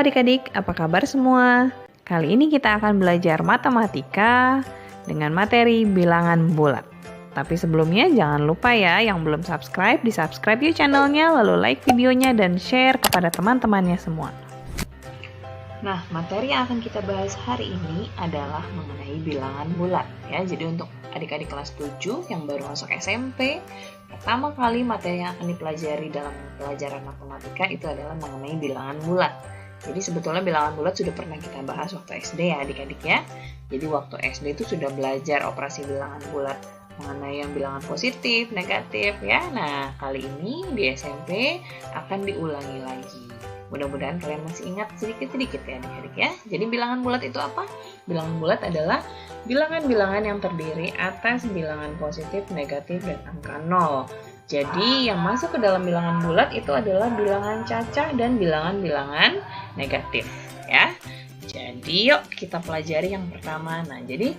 adik-adik, apa kabar semua? Kali ini kita akan belajar matematika dengan materi bilangan bulat. Tapi sebelumnya jangan lupa ya, yang belum subscribe, di-subscribe yuk channelnya, lalu like videonya dan share kepada teman-temannya semua. Nah, materi yang akan kita bahas hari ini adalah mengenai bilangan bulat ya. Jadi untuk adik-adik kelas 7 yang baru masuk SMP, pertama kali materi yang akan dipelajari dalam pelajaran matematika itu adalah mengenai bilangan bulat. Jadi sebetulnya bilangan bulat sudah pernah kita bahas waktu SD ya adik-adik ya. Jadi waktu SD itu sudah belajar operasi bilangan bulat mengenai yang bilangan positif, negatif ya. Nah, kali ini di SMP akan diulangi lagi. Mudah-mudahan kalian masih ingat sedikit-sedikit ya adik-adik ya. Jadi bilangan bulat itu apa? Bilangan bulat adalah bilangan-bilangan yang terdiri atas bilangan positif, negatif, dan angka 0. Jadi yang masuk ke dalam bilangan bulat itu adalah bilangan cacah dan bilangan-bilangan negatif ya. Jadi yuk kita pelajari yang pertama. Nah, jadi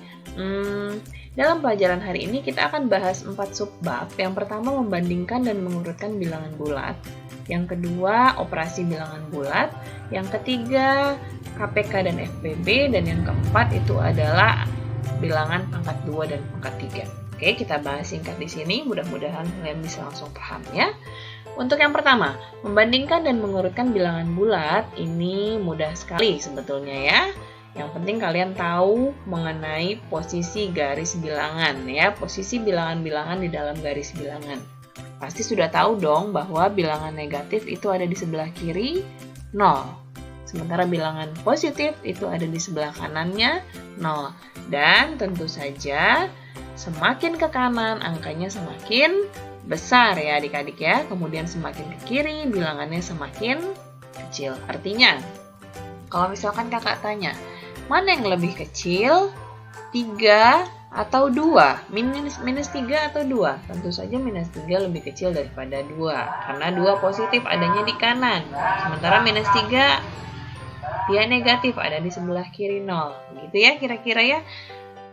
dalam pelajaran hari ini kita akan bahas 4 subbab. Yang pertama membandingkan dan mengurutkan bilangan bulat. Yang kedua, operasi bilangan bulat. Yang ketiga, KPK dan FBB. Dan yang keempat itu adalah bilangan pangkat 2 dan pangkat 3. Oke, kita bahas singkat di sini. Mudah-mudahan kalian bisa langsung paham ya. Untuk yang pertama, membandingkan dan mengurutkan bilangan bulat. Ini mudah sekali sebetulnya ya. Yang penting kalian tahu mengenai posisi garis bilangan ya. Posisi bilangan-bilangan di dalam garis bilangan. Pasti sudah tahu dong bahwa bilangan negatif itu ada di sebelah kiri 0. Sementara bilangan positif itu ada di sebelah kanannya 0. Dan tentu saja semakin ke kanan angkanya semakin besar ya adik-adik ya. Kemudian semakin ke kiri bilangannya semakin kecil. Artinya kalau misalkan kakak tanya, mana yang lebih kecil? 3 atau 2? Minus 3 atau 2? Tentu saja minus 3 lebih kecil daripada 2. Karena 2 positif adanya di kanan. Sementara minus 3 dia negatif ada di sebelah kiri 0. Gitu ya kira-kira ya.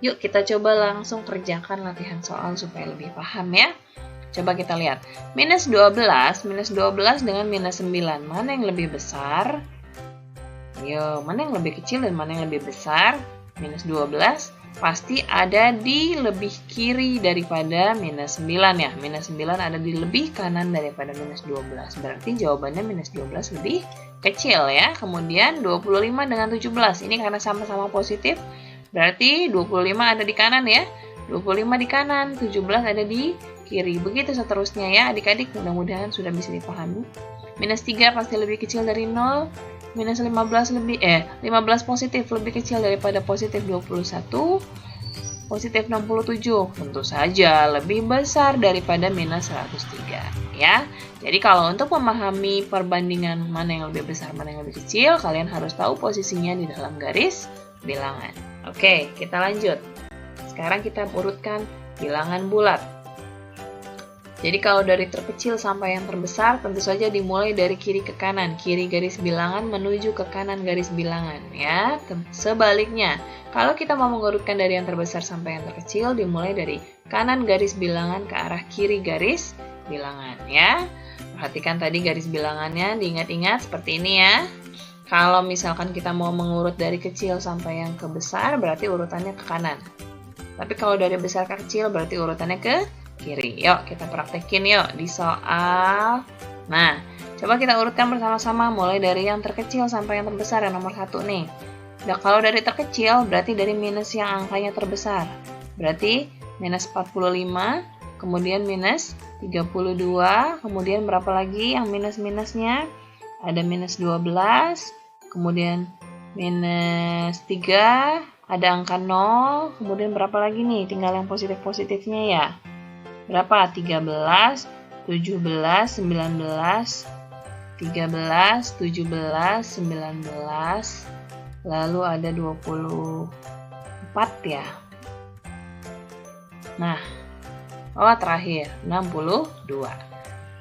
Yuk kita coba langsung kerjakan latihan soal supaya lebih paham ya. Coba kita lihat. Minus 12 dengan minus 9. Mana yang lebih besar? Yo, mana yang lebih kecil dan mana yang lebih besar? Minus 12 pasti ada di lebih kiri daripada minus 9 ya. Minus 9 ada di lebih kanan daripada minus 12. Berarti jawabannya minus 12 lebih kecil ya. Kemudian 25 dengan 17. Ini karena sama-sama positif. Berarti 25 ada di kanan ya. 25 di kanan, 17 ada di kiri. Begitu seterusnya ya adik-adik. Mudah-mudahan sudah bisa dipahami. Minus 3 pasti lebih kecil dari 0. Minus 15 positif lebih kecil daripada positif 21. Positif 67 tentu saja lebih besar daripada minus 103 ya. Jadi kalau untuk memahami perbandingan mana yang lebih besar, mana yang lebih kecil, kalian harus tahu posisinya di dalam garis bilangan. Oke, kita lanjut. Sekarang kita urutkan bilangan bulat. Jadi kalau dari terkecil sampai yang terbesar tentu saja dimulai dari kiri ke kanan. Kiri garis bilangan menuju ke kanan garis bilangan ya. Sebaliknya, kalau kita mau mengurutkan dari yang terbesar sampai yang terkecil dimulai dari kanan garis bilangan ke arah kiri garis bilangan ya. Perhatikan tadi garis bilangannya, diingat-ingat seperti ini ya. Kalau misalkan kita mau mengurut dari kecil sampai yang ke besar berarti urutannya ke kanan. Tapi kalau dari besar ke kecil berarti urutannya ke kiri. Yuk kita praktekin yuk di soal. Nah, coba kita urutkan bersama-sama mulai dari yang terkecil sampai yang terbesar yang nomor 1 nih. Nah, kalau dari terkecil berarti dari minus yang angkanya terbesar. Berarti minus 45, kemudian minus 32, kemudian berapa lagi yang minus-minusnya? Ada minus 12, kemudian minus 3, ada angka 0, kemudian berapa lagi nih? Tinggal yang positif-positifnya ya. Berapa? 13, 17, 19, 13, 17, 19, lalu ada 24 ya. Nah, terakhir 62.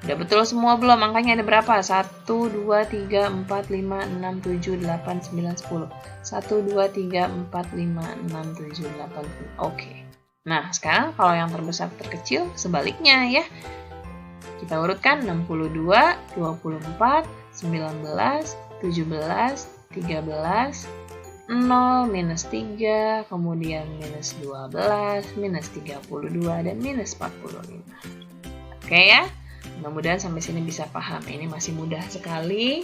Udah betul semua belum? Angkanya ada berapa? 1, 2, 3, 4, 5, 6, 7, 8, 9, 10. 1, 2, 3, 4, 5, 6, 7, 8, 10. Oke. Nah, sekarang kalau yang terbesar terkecil sebaliknya ya. Kita urutkan 62, 24, 19, 17, 13, 0, minus 3, kemudian minus 12, minus 32, dan minus 45. Oke ya, mudah-mudahan sampai sini bisa paham. Ini masih mudah sekali.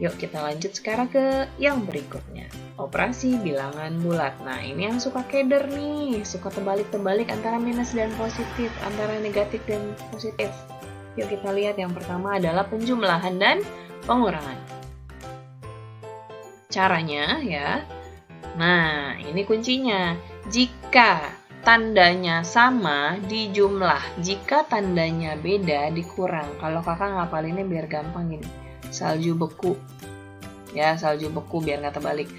Yuk kita lanjut sekarang ke yang berikutnya. Operasi bilangan bulat. Nah ini yang suka keder nih, suka terbalik-terbalik antara minus dan positif, antara negatif dan positif. Yuk kita lihat yang pertama adalah penjumlahan dan pengurangan. Caranya ya, nah ini kuncinya. Jika tandanya sama dijumlah, jika tandanya beda dikurang. Kalau kakak ngapalinnya biar gampang gini. Salju beku. Ya, salju beku biar nggak terbalik.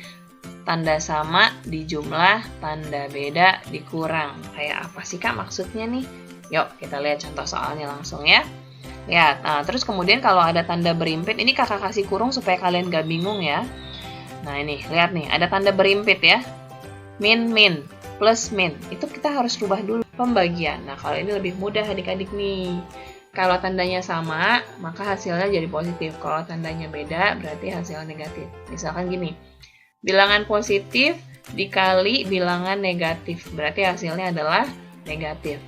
Tanda sama dijumlah, tanda beda dikurang. Kayak apa sih Kak maksudnya nih? Yuk, kita lihat contoh soalnya langsung ya. Lihat, nah terus kemudian kalau ada tanda berimpit, ini kakak kasih kurung supaya kalian gak bingung ya. Nah ini, lihat nih, ada tanda berimpit ya. Min, min, plus min. Itu kita harus rubah dulu pembagian. Nah kalau ini lebih mudah adik-adik nih. Kalau tandanya sama, maka hasilnya jadi positif. Kalau tandanya beda, berarti hasilnya negatif. Misalkan gini, bilangan positif dikali bilangan negatif, berarti hasilnya adalah negatif.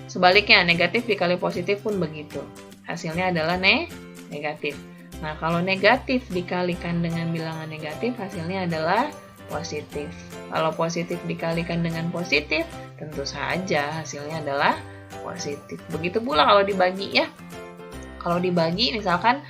Sebaliknya, negatif dikali positif pun begitu. Hasilnya adalah negatif. Nah, kalau negatif dikalikan dengan bilangan negatif, hasilnya adalah positif. Kalau positif dikalikan dengan positif, tentu saja hasilnya adalah positif. Begitu pula kalau dibagi ya. Kalau dibagi misalkan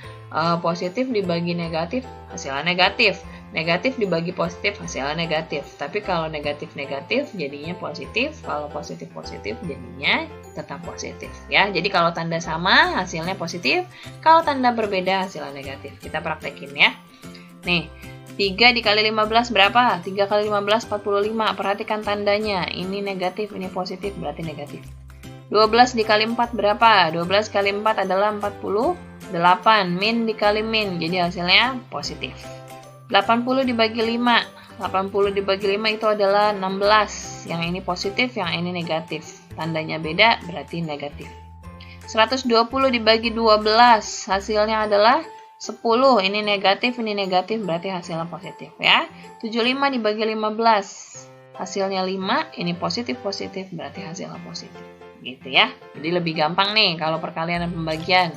positif dibagi negatif, hasilnya negatif. Negatif dibagi positif, hasilnya negatif. Tapi kalau negatif-negatif jadinya positif, kalau positif-positif jadinya tetap positif ya. Jadi kalau tanda sama hasilnya positif, kalau tanda berbeda hasilnya negatif. Kita praktekin ya. Nih, 3 dikali 15 berapa? 3 kali 15 45. Perhatikan tandanya. Ini negatif, ini positif, berarti negatif. 12 dikali 4 berapa? 12 kali 4 adalah 48. Min dikali min, jadi hasilnya positif. 80 dibagi 5. 80 dibagi 5 itu adalah 16. Yang ini positif, yang ini negatif. Tandanya beda, berarti negatif. 120 dibagi 12. Hasilnya adalah 10. Ini negatif, berarti hasilnya positif ya. 75 dibagi 15. Hasilnya 5, ini positif, berarti hasilnya positif. Gitu ya. Jadi lebih gampang nih kalau perkalian dan pembagian.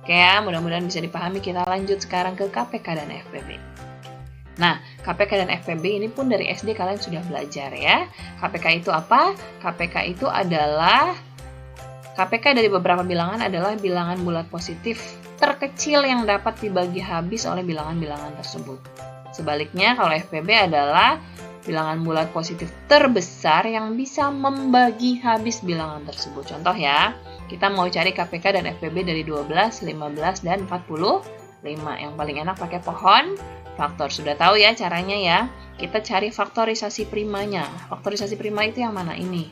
Oke ya, mudah-mudahan bisa dipahami. Kita lanjut sekarang ke KPK dan FPB. Nah, KPK dan FPB ini pun dari SD kalian sudah belajar ya. KPK itu apa? KPK itu adalah KPK dari beberapa bilangan adalah bilangan bulat positif terkecil yang dapat dibagi habis oleh bilangan-bilangan tersebut. Sebaliknya, kalau FPB adalah bilangan bulat positif terbesar yang bisa membagi habis bilangan tersebut. Contoh ya, kita mau cari KPK dan FPB dari 12, 15, dan 45. Yang paling enak pakai pohon faktor. Sudah tahu ya caranya ya. Kita cari faktorisasi primanya. Faktorisasi prima itu yang mana ini?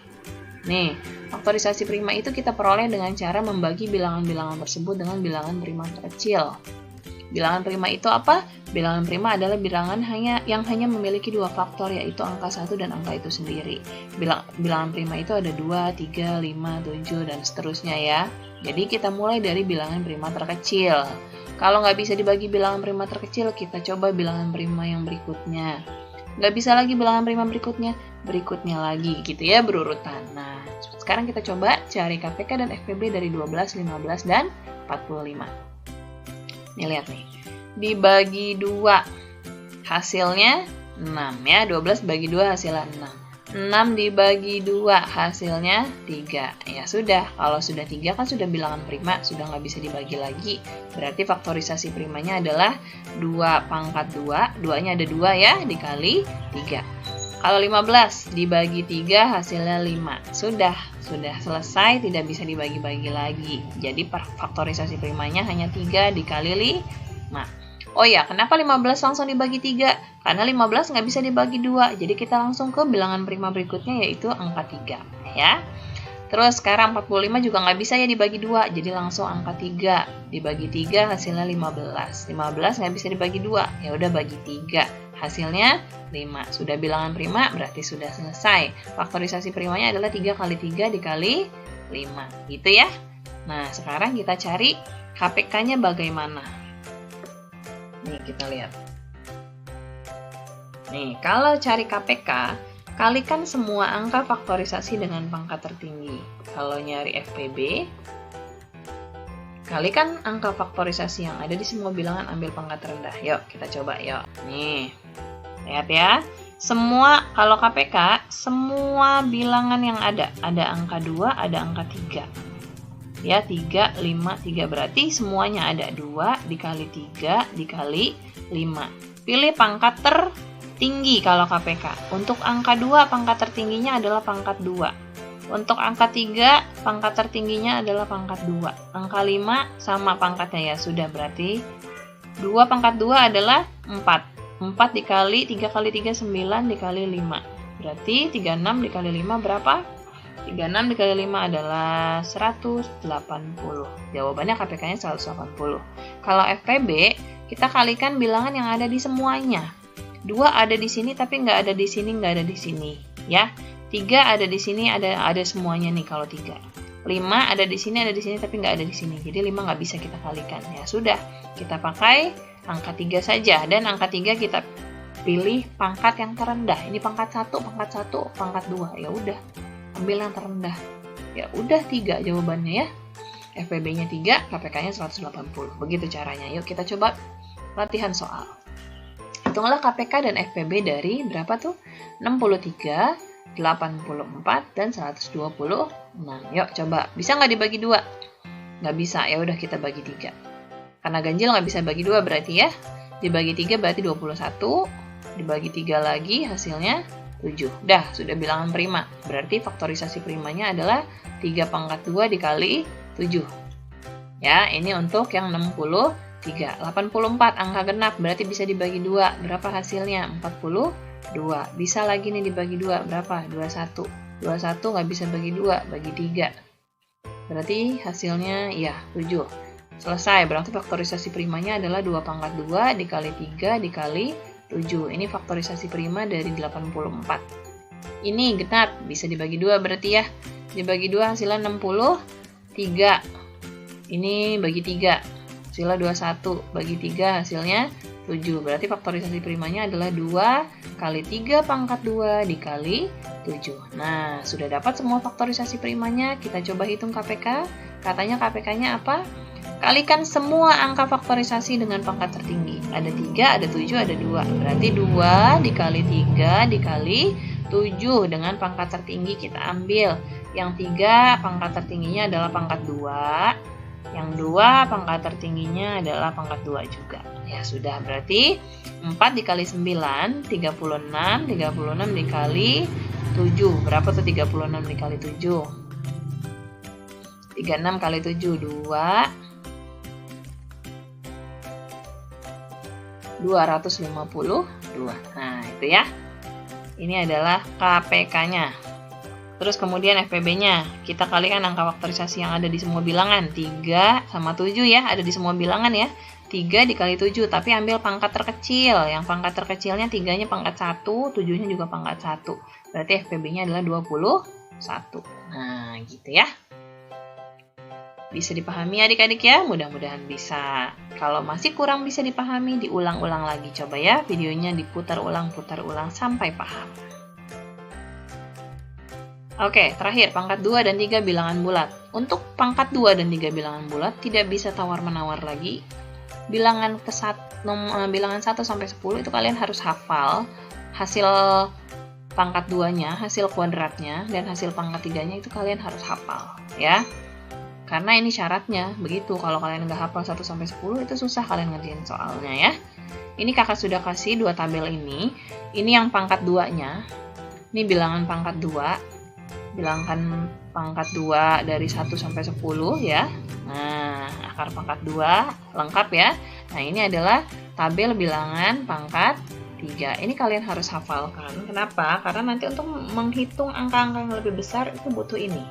Nih, faktorisasi prima itu kita peroleh dengan cara membagi bilangan-bilangan tersebut dengan bilangan prima terkecil. Bilangan prima itu apa? Bilangan prima adalah bilangan yang hanya memiliki dua faktor, yaitu angka 1 dan angka itu sendiri. Bilangan prima itu ada 2, 3, 5, 7, dan seterusnya ya. Jadi kita mulai dari bilangan prima terkecil. Kalau nggak bisa dibagi bilangan prima terkecil, kita coba bilangan prima yang berikutnya. Nggak bisa lagi bilangan prima berikutnya lagi gitu ya, berurutan. Nah, sekarang kita coba cari KPK dan FPB dari 12, 15, dan 45. Nih lihat nih, dibagi 2 hasilnya 6 ya, 12 bagi 2 hasilnya 6. 6 dibagi 2 hasilnya 3. Ya sudah, kalau sudah 3 kan sudah bilangan prima, sudah nggak bisa dibagi lagi. Berarti faktorisasi primanya adalah 2 pangkat 2, 2-nya ada 2 ya, dikali 3. Kalau 15 dibagi 3 hasilnya 5. Sudah selesai, tidak bisa dibagi-bagi lagi. Jadi faktorisasi primanya hanya 3 dikali 5. Oh ya, kenapa 15 langsung dibagi 3? Karena 15 nggak bisa dibagi 2. Jadi kita langsung ke bilangan prima berikutnya, yaitu angka 3. Ya. Terus sekarang 45 juga nggak bisa ya dibagi 2. Jadi langsung angka 3. Dibagi 3 hasilnya 15. 15 nggak bisa dibagi 2. Ya udah bagi 3. Hasilnya 5. Sudah bilangan prima, berarti sudah selesai. Faktorisasi primanya adalah 3 kali 3 dikali 5. Gitu ya. Nah, sekarang kita cari KPK-nya bagaimana. Nih, kita lihat. Nih, kalau cari KPK, kalikan semua angka faktorisasi dengan pangkat tertinggi. Kalau nyari FPB, kalikan angka faktorisasi yang ada di semua bilangan, ambil pangkat terendah. Yuk, kita coba yuk. Nih, lihat ya. Semua, kalau KPK, semua bilangan yang ada angka 2, ada angka 3. Ya, 3, 5, 3. Berarti semuanya ada 2 dikali 3 dikali 5. Pilih pangkat tertinggi kalau KPK. Untuk angka 2, pangkat tertingginya adalah pangkat 2. Untuk angka 3, pangkat tertingginya adalah pangkat 2. Angka 5 sama pangkatnya ya, sudah berarti 2 pangkat 2 adalah 4. 4 dikali 3 kali 3, 9 dikali 5. Berarti 36 dikali 5 berapa? 36 dikali 5 adalah 180. Jawabannya KPK-nya 180. Kalau FPB, kita kalikan bilangan yang ada di semuanya. 2 ada di sini tapi nggak ada di sini, nggak ada di sini. Ya, 3 ada di sini, ada semuanya nih kalau 3. 5 ada di sini tapi nggak ada di sini. Jadi 5 nggak bisa kita kalikan. Ya sudah, kita pakai angka 3 saja. Dan angka 3 kita pilih pangkat yang terendah. Ini pangkat 1, pangkat 2. Ya udah, ambil yang terendah. Ya udah 3 jawabannya ya. FPB-nya 3, KPK-nya 180. Begitu caranya. Yuk kita coba latihan soal. Hitunglah KPK dan FPB dari berapa tuh? 63, 84, dan 126. Yuk coba. Bisa nggak dibagi 2? Nggak bisa. Ya udah kita bagi 3. Karena ganjil nggak bisa bagi 2 berarti ya. Dibagi 3 berarti 21. Dibagi 3 lagi hasilnya 7. Dah, sudah bilangan prima. Berarti faktorisasi primanya adalah 3 pangkat 2 dikali 7. Ya, ini untuk yang 63. 84 angka genap berarti bisa dibagi 2. Berapa hasilnya? 42. Bisa lagi nih dibagi 2. Berapa? 21. 21 nggak bisa bagi 2, bagi 3. Berarti hasilnya ya 7. Selesai, berarti faktorisasi primanya adalah 2 pangkat 2 dikali 3 dikali 7. Ini faktorisasi prima dari 84. Ini genap, bisa dibagi 2 berarti ya. Dibagi 2 hasilnya 63. Ini bagi 3. Hasilnya 21. Bagi 3 hasilnya 7. Berarti faktorisasi primanya adalah 2 kali 3 pangkat 2 dikali 7. Nah, sudah dapat semua faktorisasi primanya. Kita coba hitung KPK. Katanya KPK-nya apa? Kalikan semua angka faktorisasi dengan pangkat tertinggi. Ada 3, ada 7, ada 2. Berarti 2 dikali 3 dikali 7. Dengan pangkat tertinggi kita ambil. Yang 3 pangkat tertingginya adalah pangkat 2. Yang 2 pangkat tertingginya adalah pangkat 2 juga. Ya sudah, berarti 4 dikali 9, 36. 36 dikali 7. Berapa tuh 36 dikali 7? 36 kali 7, 2. 252. Nah, itu ya. Ini adalah KPK-nya. Terus kemudian FPB-nya. Kita kalikan angka faktorisasi yang ada di semua bilangan. 3 sama 7 ya, ada di semua bilangan ya. 3 dikali 7, tapi ambil pangkat terkecil. Yang pangkat terkecilnya 3-nya pangkat 1, 7-nya juga pangkat 1. Berarti FPB-nya adalah 21. Nah, gitu ya. Bisa dipahami adik-adik ya? Mudah-mudahan bisa. Kalau masih kurang bisa dipahami, diulang-ulang lagi. Coba ya, videonya diputar ulang sampai paham. Oke, terakhir pangkat 2 dan 3 bilangan bulat. Untuk pangkat 2 dan 3 bilangan bulat tidak bisa tawar-menawar lagi. Bilangan 1 sampai 10 itu kalian harus hafal hasil pangkat 2-nya, hasil kuadratnya, dan hasil pangkat 3-nya itu kalian harus hafal ya. Karena ini syaratnya, begitu. Kalau kalian nggak hafal 1 sampai 10 itu susah kalian ngerjain soalnya ya. Ini kakak sudah kasih 2 tabel ini. Ini yang pangkat 2-nya. Ini bilangan pangkat 2. Bilangan pangkat 2 dari 1 sampai 10 ya. Nah, akar pangkat 2 lengkap ya. Nah, ini adalah tabel bilangan pangkat 3. Ini kalian harus hafalkan. Kenapa? Karena nanti untuk menghitung angka-angka yang lebih besar itu butuh ini.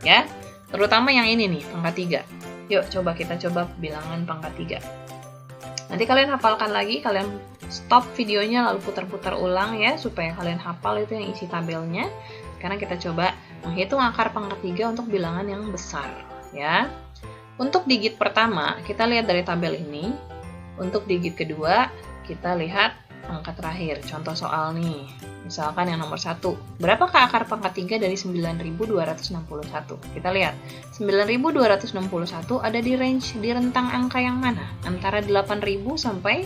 Ya. Terutama yang ini nih, pangkat 3. Yuk, kita coba bilangan pangkat 3. Nanti kalian hafalkan lagi, kalian stop videonya lalu putar-putar ulang ya, supaya kalian hafal itu yang isi tabelnya. Sekarang kita coba menghitung akar pangkat 3 untuk bilangan yang besar ya. Untuk digit pertama, kita lihat dari tabel ini. Untuk digit kedua, kita lihat angka terakhir. Contoh soal nih, misalkan yang nomor 1. Berapakah akar pangkat 3 dari 9.261? Kita lihat, 9.261 ada di rentang angka yang mana? Antara 8.000 sampai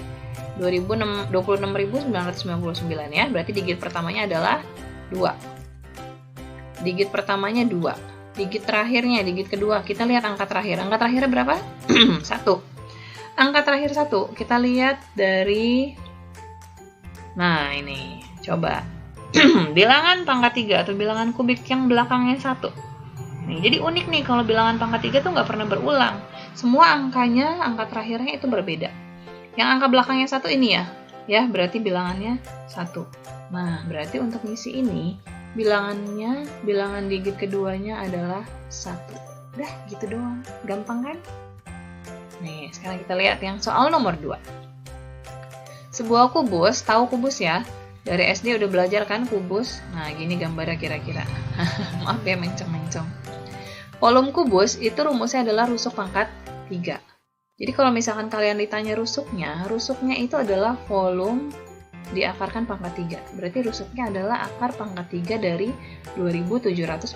26.999 ya. Berarti digit pertamanya adalah 2. Digit pertamanya 2. Digit terakhirnya, digit kedua, kita lihat angka terakhir. Angka terakhirnya berapa? 1. Angka terakhir 1, kita lihat dari, nah ini, coba. Bilangan pangkat 3 atau bilangan kubik yang belakangnya 1. Nih, jadi unik nih kalau bilangan pangkat 3 tuh nggak pernah berulang. Semua angkanya, angka terakhirnya itu berbeda. Yang angka belakangnya 1 ini ya berarti bilangannya 1. Nah, berarti untuk misi ini, bilangan digit keduanya adalah 1. Udah, gitu doang. Gampang kan? Nih, sekarang kita lihat yang soal nomor 2. Sebuah kubus, tahu kubus ya? Dari SD udah belajar kan kubus? Nah, gini gambarnya kira-kira. Maaf ya, mencong-mencong. Volume kubus itu rumusnya adalah rusuk pangkat 3. Jadi kalau misalkan kalian ditanya rusuknya itu adalah volume diakarkan pangkat 3. Berarti rusuknya adalah akar pangkat 3 dari 2744.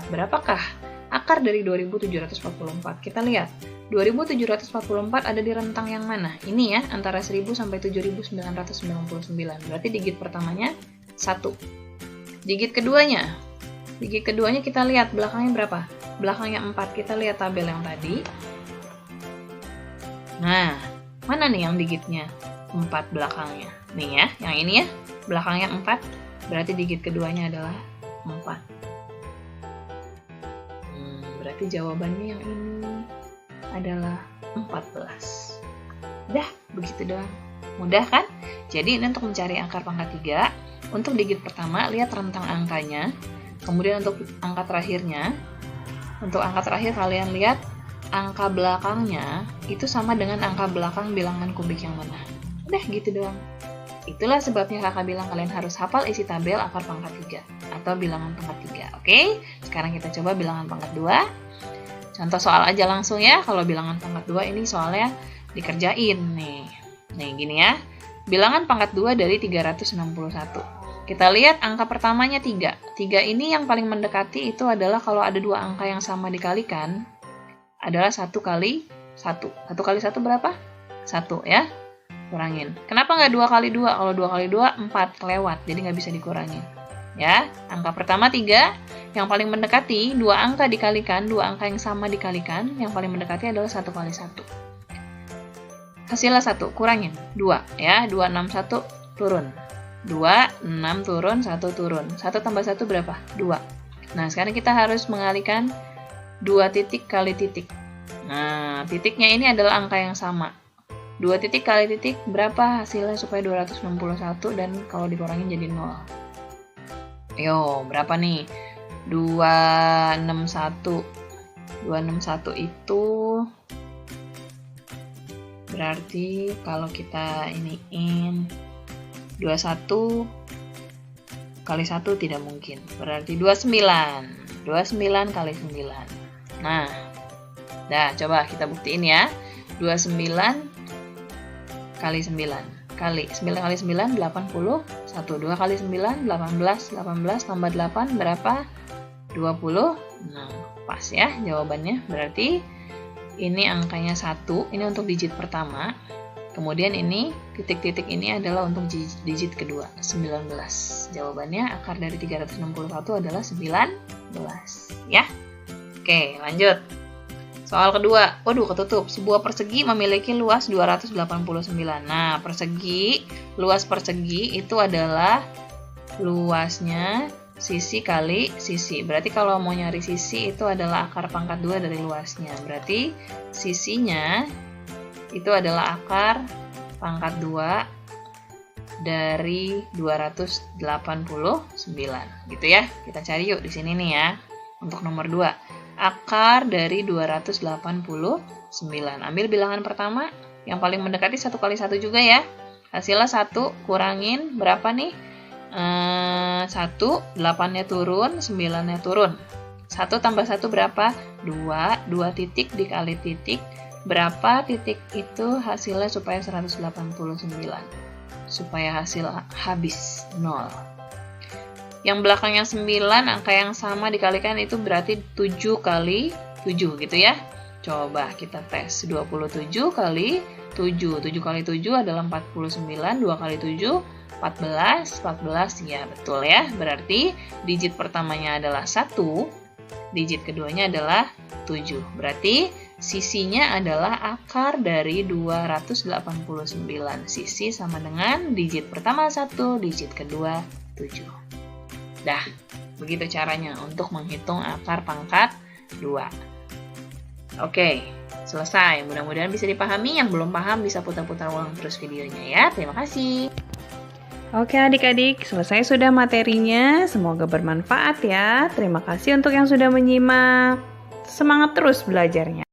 Berapakah akar dari 2744? Kita lihat. 2744 ada di rentang yang mana? Ini ya, antara 1000 sampai 7999. Berarti digit pertamanya 1. Digit keduanya kita lihat belakangnya berapa? Belakangnya 4. Kita lihat tabel yang tadi. Nah, mana nih yang digitnya 4 belakangnya? Nih ya, yang ini ya, belakangnya 4, berarti digit keduanya adalah 4. Berarti jawabannya yang ini adalah 14. Udah, begitu doang. Mudah kan? Jadi ini untuk mencari akar pangkat 3, untuk digit pertama, lihat rentang angkanya, kemudian untuk angka terakhirnya, untuk angka terakhir kalian lihat angka belakangnya itu sama dengan angka belakang bilangan kubik yang mana. Udah gitu doang. Itulah sebabnya kakak bilang kalian harus hafal isi tabel akar pangkat 3 atau bilangan pangkat 3. Oke, sekarang kita coba bilangan pangkat 2. Contoh soal aja langsung ya. Kalau bilangan pangkat 2 ini soalnya dikerjain nih. Nih gini ya. Bilangan pangkat 2 dari 361. Kita lihat angka pertamanya 3. 3 ini yang paling mendekati itu adalah kalau ada dua angka yang sama dikalikan adalah 1 kali 1. 1 kali 1 berapa? 1 ya. Kurangin. Kenapa nggak 2 kali 2? Kalau 2 kali 2, 4 kelewat. Jadi nggak bisa dikurangin. Ya, angka pertama 3. Yang paling mendekati, dua angka dikalikan, dua angka yang sama dikalikan. Yang paling mendekati adalah 1 kali 1. Hasilnya 1, kurangin. 2 ya. 2, 6, 1 turun. 2, 6 turun, 1 turun. 1 tambah 1 berapa? 2. Nah, sekarang kita harus mengalihkan 2 titik kali titik. Nah, titiknya ini adalah angka yang sama. 2 titik kali titik berapa hasilnya supaya 261 dan kalau dikurangin jadi 0. Yo, berapa nih? 261. 261 itu berarti kalau kita iniin 21 kali 1 tidak mungkin. Berarti 29. 29 kali 9. Nah, dah coba kita buktiin ya. 29 kali 9 kali 9 kali 9 81. 2 kali 9 18. 18 tambah 8 berapa? 20. Nah, pas ya jawabannya. Berarti ini angkanya 1. Ini untuk digit pertama. Kemudian ini titik-titik ini adalah untuk digit kedua, 19. Jawabannya akar dari 361 adalah 19 ya. Oke, lanjut. Soal kedua, waduh ketutup. Sebuah persegi memiliki luas 289. Nah, luas persegi itu adalah luasnya sisi kali sisi. Berarti kalau mau nyari sisi itu adalah akar pangkat 2 dari luasnya. Berarti sisinya itu adalah akar pangkat 2 dari 289. Gitu ya. Kita cari yuk di sini nih ya. Untuk nomor 2. Akar dari 289. Ambil bilangan pertama, yang paling mendekati 1 kali 1 juga ya. Hasilnya 1, kurangin berapa nih? 1, 8-nya turun, 9-nya turun. 1 tambah 1 berapa? 2, 2 titik dikali titik. Berapa titik itu hasilnya supaya 189? supaya hasil habis 0. Yang belakangnya 9, angka yang sama dikalikan itu berarti 7 kali 7 gitu ya. Coba kita tes, 27 kali 7. 7 kali 7 adalah 49, 2 kali 7, 14. 14, ya betul ya. Berarti digit pertamanya adalah 1, digit keduanya adalah 7. Berarti sisinya adalah akar dari 289. Sisi sama dengan digit pertama 1, digit kedua 7. Dah, begitu caranya untuk menghitung akar pangkat 2. Oke, selesai. Mudah-mudahan bisa dipahami. Yang belum paham bisa putar-putar ulang terus videonya ya. Terima kasih. Oke adik-adik, selesai sudah materinya. Semoga bermanfaat ya. Terima kasih untuk yang sudah menyimak. Semangat terus belajarnya.